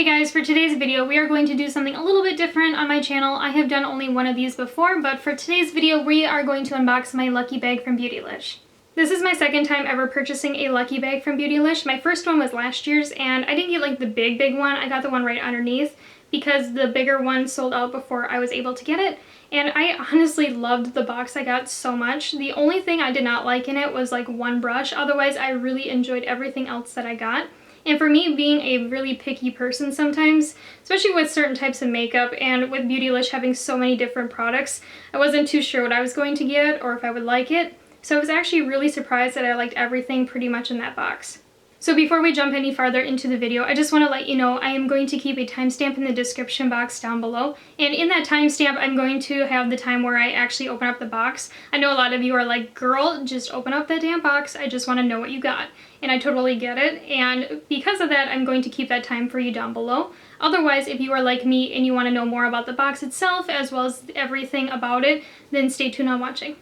Hey guys, for today's video we are going to do something a little bit different on my channel. I have done only one of these before, but for today's video we are going to unbox my lucky bag from Beautylish. This is my second time ever purchasing a lucky bag from Beautylish. My first one was last year's and I didn't get like the big one. I got the one right underneath because the bigger one sold out before I was able to get it. And I honestly loved the box I got so much. The only thing I did not like in it was like one brush. Otherwise I really enjoyed everything else that I got. And for me, being a really picky person sometimes, especially with certain types of makeup and with Beautylish having so many different products, I wasn't too sure what I was going to get or if I would like it. So I was actually really surprised that I liked everything pretty much in that box. So before we jump any farther into the video, I just want to let you know I am going to keep a timestamp in the description box down below. And in that timestamp, I'm going to have the time where I actually open up the box. I know a lot of you are like, girl, just open up that damn box. I just want to know what you got. And I totally get it. And because of that, I'm going to keep that time for you down below. Otherwise, if you are like me and you want to know more about the box itself, as well as everything about it, then stay tuned on watching.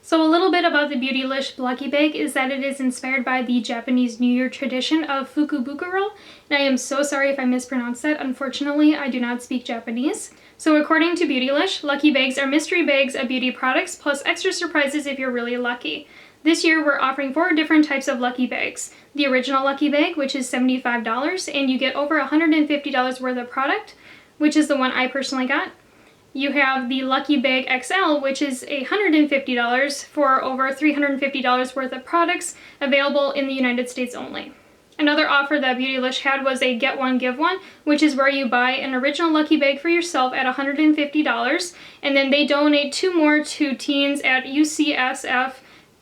So a little bit about the Beautylish Lucky Bag is that it is inspired by the Japanese New Year tradition of Fukubukuro, and I am so sorry if I mispronounced that. Unfortunately, I do not speak Japanese. So according to Beautylish, lucky bags are mystery bags of beauty products plus extra surprises if you're really lucky. This year we're offering 4 different types of lucky bags. The original lucky bag, which is $75, and you get over $150 worth of product, which is the one I personally got. You have the Lucky Bag XL, which is $150 for over $350 worth of products available in the United States only. Another offer that Beautylish had was a get one, give one, which is where you buy an original lucky bag for yourself at $150, and then they donate 2 more to teens at UCSF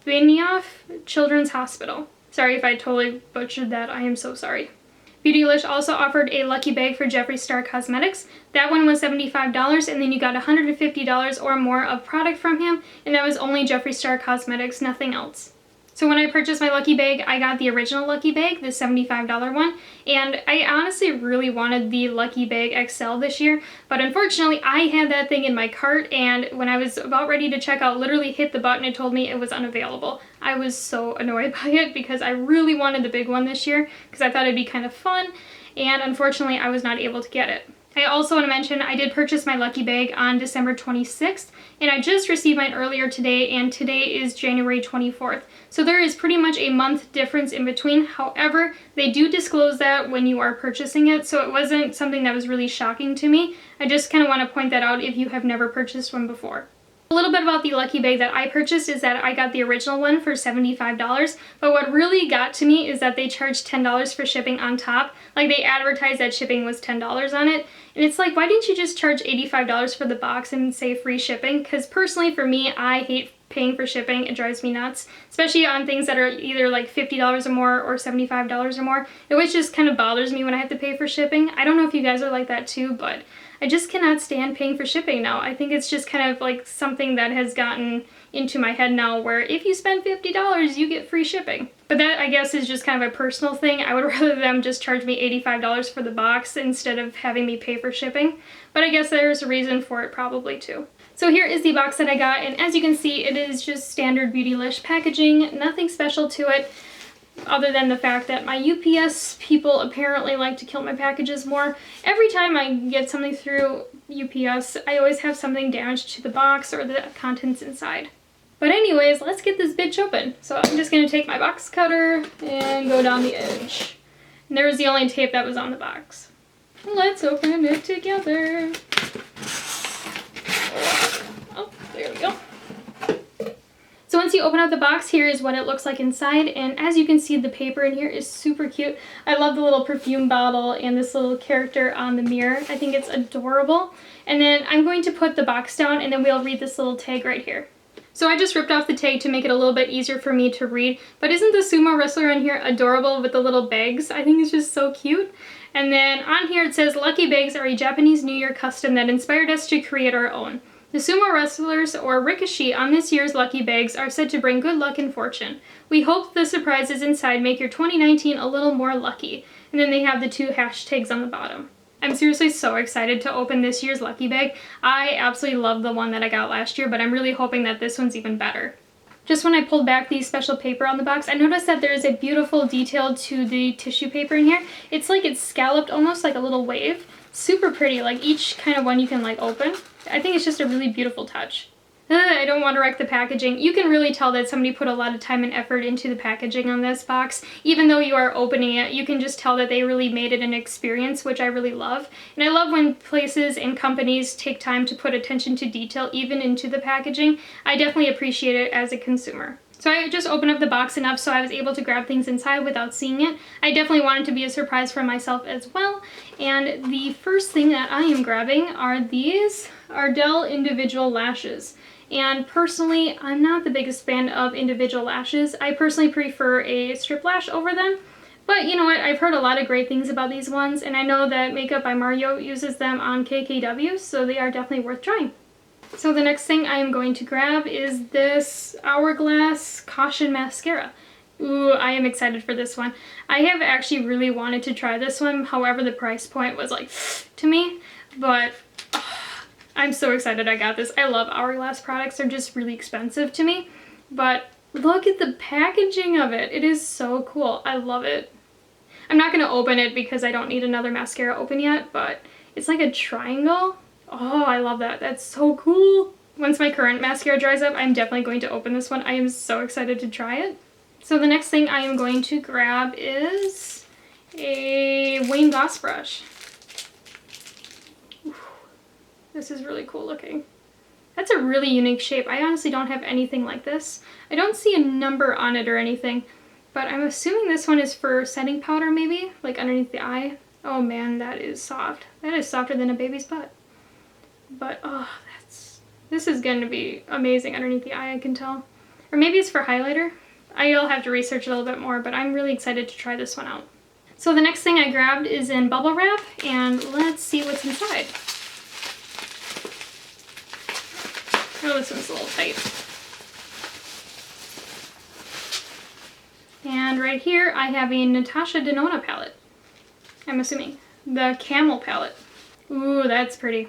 Benioff Children's Hospital. Sorry if I totally butchered that, I am so sorry. Beautylish also offered a lucky bag for Jeffree Star Cosmetics. That one was $75, and then you got $150 or more of product from him, and that was only Jeffree Star Cosmetics, nothing else. So when I purchased my lucky bag, I got the original lucky bag, the $75 one, and I honestly really wanted the Lucky Bag XL this year, but unfortunately I had that thing in my cart, and when I was about ready to check out, literally hit the button, it told me it was unavailable. I was so annoyed by it because I really wanted the big one this year because I thought it'd be kind of fun, and unfortunately I was not able to get it. I also want to mention I did purchase my lucky bag on December 26th, and I just received mine earlier today, and today is January 24th. So there is pretty much a month difference in between. However, they do disclose that when you are purchasing it, so it wasn't something that was really shocking to me. I just kind of want to point that out if you have never purchased one before. A little bit about the lucky bag that I purchased is that I got the original one for $75, but what really got to me is that they charged $10 for shipping on top. Like, they advertised that shipping was $10 on it, and it's like, why didn't you just charge $85 for the box and say free shipping? Because personally for me, I hate paying for shipping. It drives me nuts, especially on things that are either like $50 or more or $75 or more. It always just kind of bothers me when I have to pay for shipping. I don't know if you guys are like that too, but I just cannot stand paying for shipping now. I think it's just kind of like something that has gotten into my head now where if you spend $50, you get free shipping. But that, I guess, is just kind of a personal thing. I would rather them just charge me $85 for the box instead of having me pay for shipping. But I guess there's a reason for it probably too. So here is the box that I got, and as you can see, it is just standard Beautylish packaging, nothing special to it, other than the fact that my UPS people apparently like to kill my packages more. Every time I get something through UPS, I always have something damaged to the box or the contents inside. But anyways, let's get this bitch open. So I'm just going to take my box cutter and go down the edge. And there was the only tape that was on the box. Let's open it together. Oh, there we go. So once you open up the box, here is what it looks like inside, and as you can see, the paper in here is super cute. I love the little perfume bottle and this little character on the mirror. I think it's adorable. And then I'm going to put the box down, and then we'll read this little tag right here. So I just ripped off the tag to make it a little bit easier for me to read, but isn't the sumo wrestler on here adorable with the little bags? I think it's just so cute. And then on here it says, Lucky Bags are a Japanese New Year custom that inspired us to create our own. The sumo wrestlers, or Rikishi, on this year's lucky bags are said to bring good luck and fortune. We hope the surprises inside make your 2019 a little more lucky. And then they have the 2 hashtags on the bottom. I'm seriously so excited to open this year's lucky bag. I absolutely love the one that I got last year, but I'm really hoping that this one's even better. Just when I pulled back the special paper on the box, I noticed that there is a beautiful detail to the tissue paper in here. It's like it's scalloped almost like a little wave. Super pretty, like each kind of one you can like open. I think it's just a really beautiful touch. I don't want to wreck the packaging. You can really tell that somebody put a lot of time and effort into the packaging on this box. Even though you are opening it, you can just tell that they really made it an experience, which I really love. And I love when places and companies take time to put attention to detail even into the packaging. I definitely appreciate it as a consumer. So I just opened up the box enough so I was able to grab things inside without seeing it. I definitely wanted to be a surprise for myself as well. And the first thing that I am grabbing are these Ardell individual lashes. And personally, I'm not the biggest fan of individual lashes. I personally prefer a strip lash over them. But you know what, I've heard a lot of great things about these ones, and I know that Makeup by Mario uses them on KKW, so they are definitely worth trying. So the next thing I am going to grab is this Hourglass Caution Mascara. Ooh, I am excited for this one. I have actually really wanted to try this one, however the price point was like to me, but I'm so excited I got this. I love Hourglass products. They're just really expensive to me, but look at the packaging of it. It is so cool. I love it. I'm not going to open it because I don't need another mascara open yet, but it's like a triangle. Oh, I love that. That's so cool. Once my current mascara dries up, I'm definitely going to open this one. I am so excited to try it. So the next thing I am going to grab is a Wayne Goss brush. This is really cool looking. That's a really unique shape. I honestly don't have anything like this. I don't see a number on it or anything, but I'm assuming this one is for setting powder maybe, like underneath the eye. Oh man, that is soft. That is softer than a baby's butt. But oh, this is going to be amazing underneath the eye, I can tell. Or maybe it's for highlighter. I'll have to research a little bit more, but I'm really excited to try this one out. So the next thing I grabbed is in bubble wrap, and let's see what's inside. Oh, this one's a little tight. And right here I have a Natasha Denona palette. I'm assuming. The Camel palette. Ooh, that's pretty.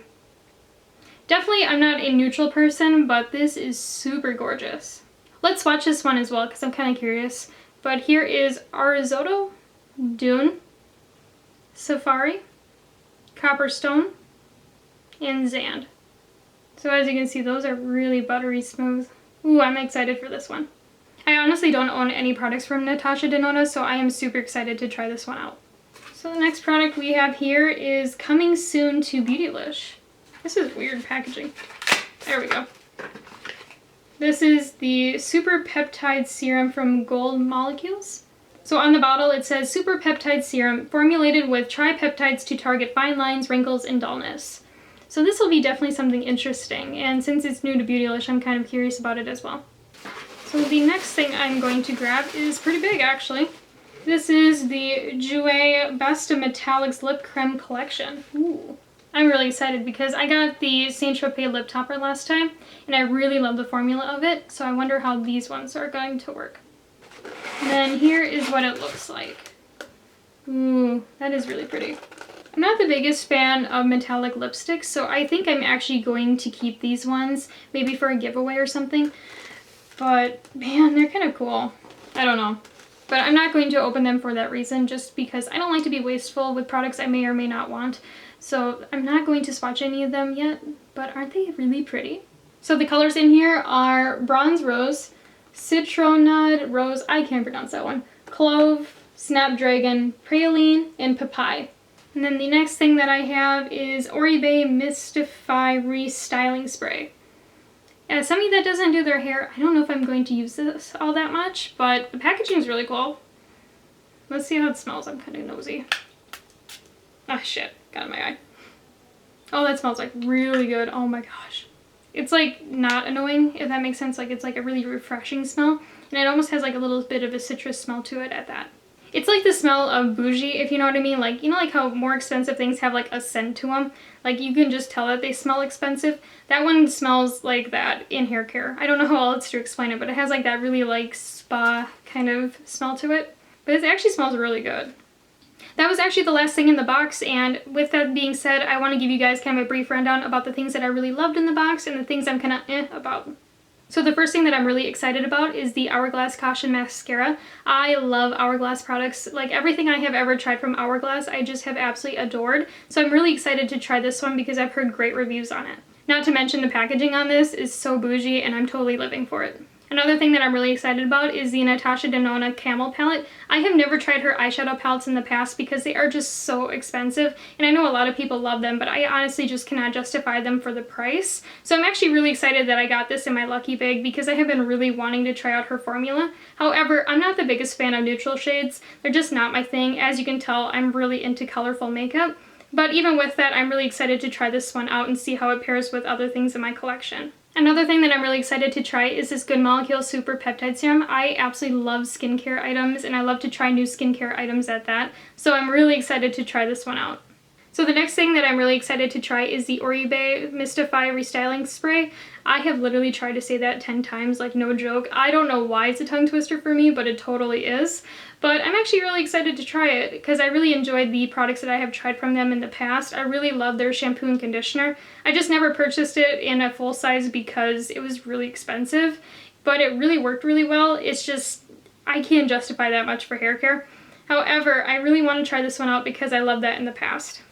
Definitely I'm not a neutral person, but this is super gorgeous. Let's swatch this one as well because I'm kind of curious. But here is Arizotto, Dune, Safari, Copperstone, and Zand. So as you can see, those are really buttery smooth. Ooh, I'm excited for this one. I honestly don't own any products from Natasha Denona, so I am super excited to try this one out. So the next product we have here is coming soon to Beautylish. This is weird packaging. There we go. This is the Super Peptide Serum from Gold Molecules. So on the bottle it says Super Peptide Serum formulated with tripeptides to target fine lines, wrinkles, and dullness. So this will be definitely something interesting, and since it's new to Beautylish, I'm kind of curious about it as well. So the next thing I'm going to grab is pretty big actually. This is the Jouer Best of Metallics Lip Creme Collection. Ooh. I'm really excited because I got the Saint Tropez lip topper last time, and I really love the formula of it, so I wonder how these ones are going to work. And then here is what it looks like. Ooh, that is really pretty. I'm not the biggest fan of metallic lipsticks, so I think I'm actually going to keep these ones, maybe for a giveaway or something. But man, they're kind of cool. I don't know. But I'm not going to open them for that reason, just because I don't like to be wasteful with products I may or may not want. So I'm not going to swatch any of them yet, but aren't they really pretty? So the colors in here are Bronze Rose, Citronade Rose, I can't pronounce that one, Clove, Snapdragon, Praline, and Papaya. And then the next thing that I have is Oribe Mystify Restyling Spray. As somebody that doesn't do their hair, I don't know if I'm going to use this all that much, but the packaging is really cool. Let's see how it smells. I'm kind of nosy. Ah, shit. Got in my eye. Oh, that smells like really good. Oh my gosh. It's like not annoying, if that makes sense. Like it's like a really refreshing smell. And it almost has like a little bit of a citrus smell to it at that. It's like the smell of bougie, if you know what I mean. Like, you know, like how more expensive things have like a scent to them? Like you can just tell that they smell expensive. That one smells like that in hair care. I don't know how else to explain it, but it has like that really like spa kind of smell to it. But it actually smells really good. That was actually the last thing in the box, and with that being said, I want to give you guys kind of a brief rundown about the things that I really loved in the box and the things I'm kind of about. So the first thing that I'm really excited about is the Hourglass Caution Mascara. I love Hourglass products. Like everything I have ever tried from Hourglass, I just have absolutely adored. So I'm really excited to try this one because I've heard great reviews on it. Not to mention the packaging on this is so bougie and I'm totally living for it. Another thing that I'm really excited about is the Natasha Denona Camel palette. I have never tried her eyeshadow palettes in the past because they are just so expensive, and I know a lot of people love them, but I honestly just cannot justify them for the price. So I'm actually really excited that I got this in my lucky bag because I have been really wanting to try out her formula. However, I'm not the biggest fan of neutral shades. They're just not my thing. As you can tell, I'm really into colorful makeup. But even with that, I'm really excited to try this one out and see how it pairs with other things in my collection. Another thing that I'm really excited to try is this Good Molecule Super Peptide Serum. I absolutely love skincare items and I love to try new skincare items at that. So I'm really excited to try this one out. So the next thing that I'm really excited to try is the Oribe Mystify Restyling Spray. I have literally tried to say that 10 times, like no joke. I don't know why it's a tongue twister for me, but it totally is. But I'm actually really excited to try it because I really enjoyed the products that I have tried from them in the past. I really love their shampoo and conditioner. I just never purchased it in a full size because it was really expensive, but it really worked really well. It's just, I can't justify that much for hair care. However, I really want to try this one out because I loved that in the past.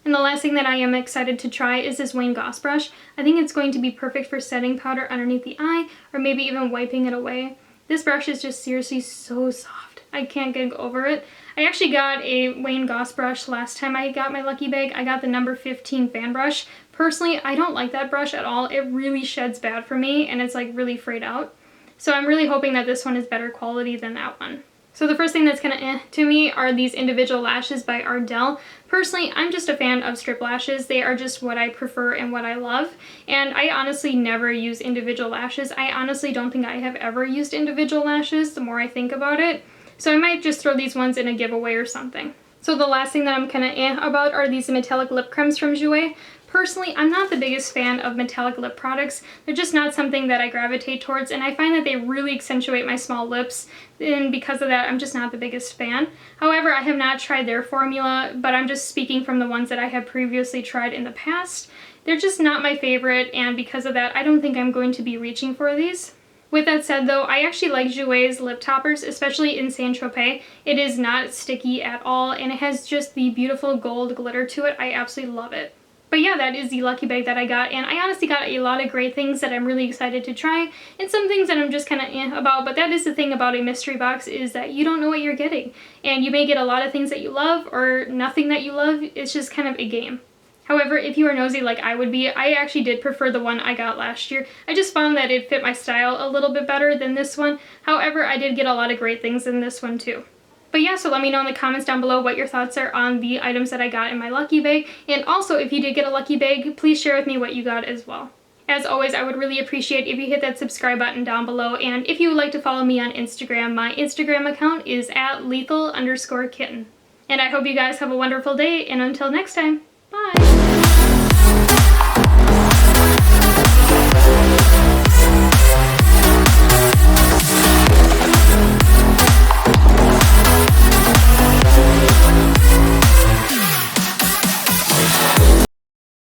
And the last thing that I am excited to try is this Wayne Goss brush. I think it's going to be perfect for setting powder underneath the eye or maybe even wiping it away. This brush is just seriously so soft. I can't get over it. I actually got a Wayne Goss brush last time I got my lucky bag. I got the number 15 fan brush. Personally, I don't like that brush at all. It really sheds bad for me and it's like really frayed out. So I'm really hoping that this one is better quality than that one. So the first thing that's kind of to me are these individual lashes by Ardell. Personally, I'm just a fan of strip lashes. They are just what I prefer and what I love. And I honestly never use individual lashes. I honestly don't think I have ever used individual lashes the more I think about it. So I might just throw these ones in a giveaway or something. So the last thing that I'm kind of about are these metallic lip creams from Jouer. Personally, I'm not the biggest fan of metallic lip products. They're just not something that I gravitate towards, and I find that they really accentuate my small lips, and because of that, I'm just not the biggest fan. However, I have not tried their formula, but I'm just speaking from the ones that I have previously tried in the past. They're just not my favorite, and because of that, I don't think I'm going to be reaching for these. With that said though, I actually like Jouer's lip toppers, especially in Saint-Tropez. It is not sticky at all, and it has just the beautiful gold glitter to it. I absolutely love it. But yeah, that is the lucky bag that I got, and I honestly got a lot of great things that I'm really excited to try, and some things that I'm just kind of about, but that is the thing about a mystery box, is that you don't know what you're getting. And you may get a lot of things that you love, or nothing that you love. It's just kind of a game. However, if you are nosy like I would be, I actually did prefer the one I got last year. I just found that it fit my style a little bit better than this one. However, I did get a lot of great things in this one too. But yeah, so let me know in the comments down below what your thoughts are on the items that I got in my lucky bag. And also, if you did get a lucky bag, please share with me what you got as well. As always, I would really appreciate if you hit that subscribe button down below. And if you would like to follow me on Instagram, my Instagram account is @lethal_kitten. And I hope you guys have a wonderful day, and until next time, bye!